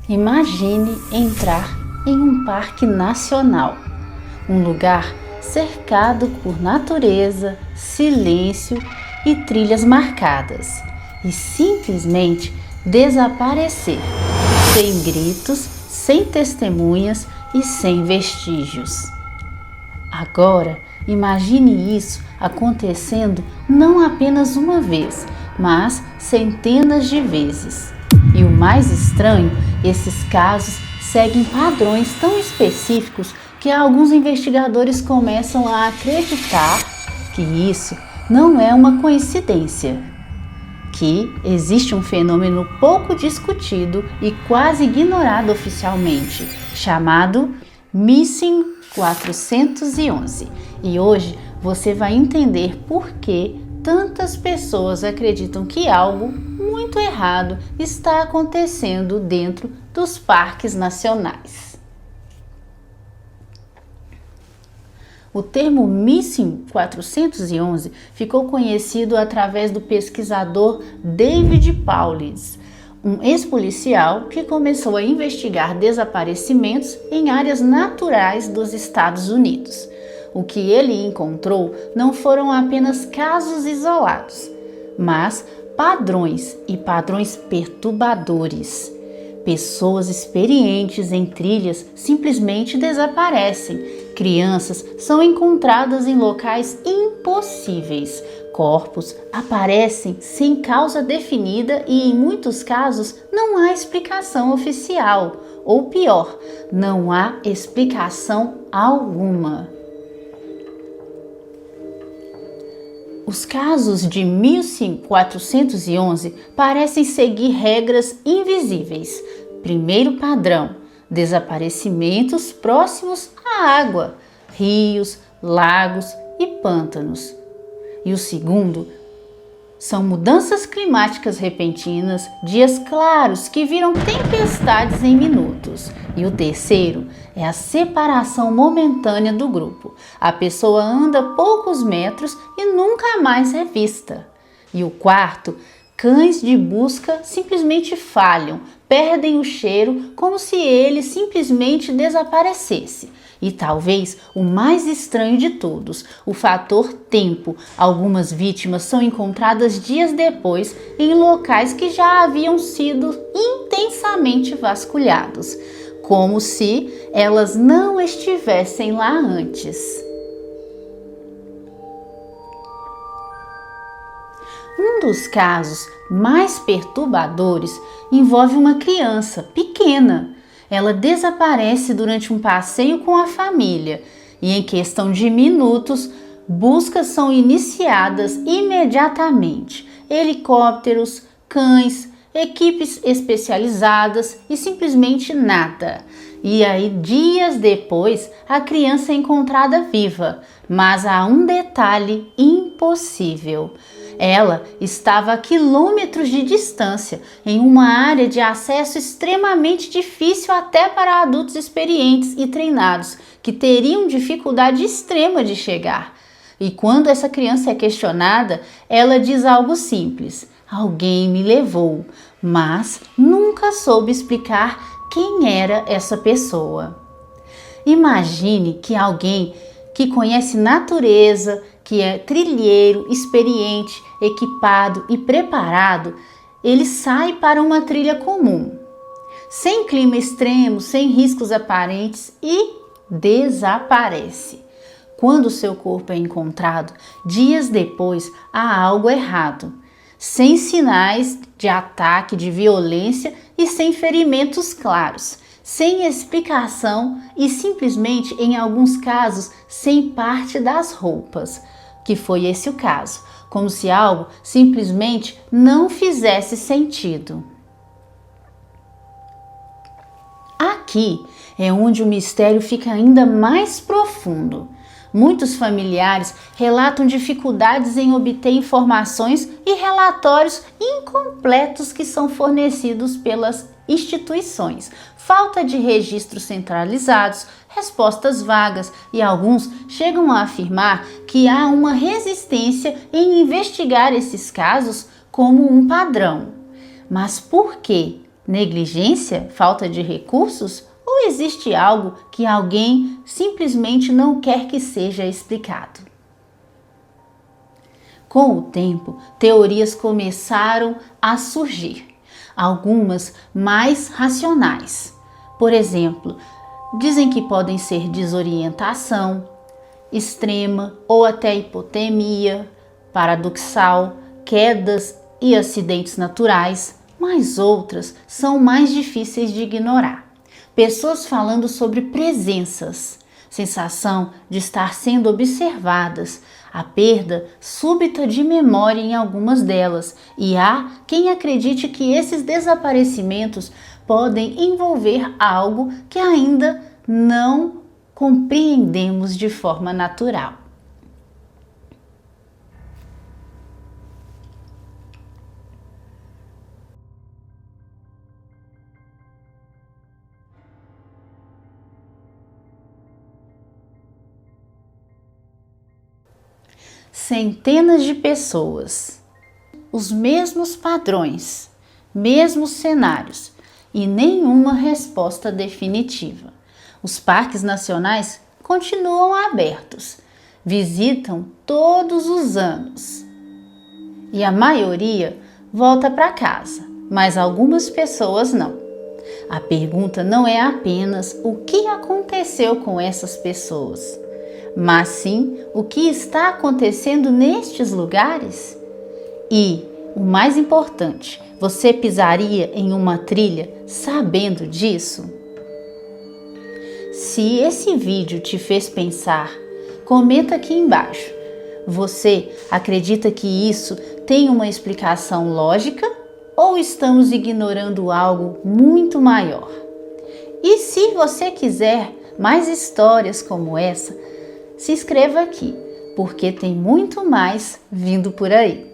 Imagine entrar em um parque nacional, um lugar cercado por natureza, silêncio e trilhas marcadas, e simplesmente desaparecer, sem gritos, sem testemunhas e sem vestígios. Agora, imagine isso acontecendo não apenas uma vez, mas centenas de vezes. E o mais estranho, esses casos seguem padrões tão específicos que alguns investigadores começam a acreditar que isso não é uma coincidência, que existe um fenômeno pouco discutido e quase ignorado oficialmente, chamado Missing 411. E hoje você vai entender por que tantas pessoas acreditam que algo muito errado está acontecendo dentro dos parques nacionais. O termo Missing 411 ficou conhecido através do pesquisador David Paulides, um ex-policial que começou a investigar desaparecimentos em áreas naturais dos Estados Unidos. O que ele encontrou não foram apenas casos isolados, mas padrões e padrões perturbadores. Pessoas experientes em trilhas simplesmente desaparecem. Crianças são encontradas em locais impossíveis. Corpos aparecem sem causa definida e, em muitos casos, não há explicação oficial. Ou pior, não há explicação alguma. Os casos de Missing 411 parecem seguir regras invisíveis. Primeiro padrão: desaparecimentos próximos à água, rios, lagos e pântanos. E o segundo são mudanças climáticas repentinas, dias claros que viram tempestades em minutos. E o terceiro é a separação momentânea do grupo. A pessoa anda poucos metros e nunca mais é vista. E o quarto, cães de busca simplesmente falham, perdem o cheiro como se ele simplesmente desaparecesse. E talvez o mais estranho de todos, o fator tempo. Algumas vítimas são encontradas dias depois em locais que já haviam sido intensamente vasculhados, como se elas não estivessem lá antes. Um dos casos mais perturbadores envolve uma criança pequena. Ela desaparece durante um passeio com a família e, em questão de minutos, buscas são iniciadas imediatamente. Helicópteros, cães, equipes especializadas e simplesmente nada. E aí, dias depois, a criança é encontrada viva, mas há um detalhe impossível. Ela estava a quilômetros de distância, em uma área de acesso extremamente difícil até para adultos experientes e treinados, que teriam dificuldade extrema de chegar. E quando essa criança é questionada, ela diz algo simples: alguém me levou, mas nunca soube explicar quem era essa pessoa. Imagine que alguém que conhece natureza, que é trilheiro, experiente, equipado e preparado, ele sai para uma trilha comum, sem clima extremo, sem riscos aparentes e desaparece. Quando seu corpo é encontrado, dias depois, há algo errado. Sem sinais de ataque, de violência e sem ferimentos claros, sem explicação e simplesmente, em alguns casos, sem parte das roupas, que foi esse o caso, como se algo simplesmente não fizesse sentido. Aqui é onde o mistério fica ainda mais profundo. Muitos familiares relatam dificuldades em obter informações e relatórios incompletos que são fornecidos pelas instituições, falta de registros centralizados, respostas vagas e alguns chegam a afirmar que há uma resistência em investigar esses casos como um padrão. Mas por quê? Negligência? Falta de recursos? Ou existe algo que alguém simplesmente não quer que seja explicado? Com o tempo, teorias começaram a surgir, algumas mais racionais. Por exemplo, dizem que podem ser desorientação extrema ou até hipotermia, paradoxal, quedas e acidentes naturais, mas outras são mais difíceis de ignorar. Pessoas falando sobre presenças, sensação de estar sendo observadas, a perda súbita de memória em algumas delas, e há quem acredite que esses desaparecimentos podem envolver algo que ainda não compreendemos de forma natural. Centenas de pessoas, os mesmos padrões, mesmos cenários e nenhuma resposta definitiva. Os parques nacionais continuam abertos, visitam todos os anos e a maioria volta para casa, mas algumas pessoas não. A pergunta não é apenas o que aconteceu com essas pessoas, mas sim o que está acontecendo nestes lugares. E, o mais importante, você pisaria em uma trilha sabendo disso? Se esse vídeo te fez pensar, comenta aqui embaixo. Você acredita que isso tem uma explicação lógica ou estamos ignorando algo muito maior? E se você quiser mais histórias como essa, se inscreva aqui, porque tem muito mais vindo por aí.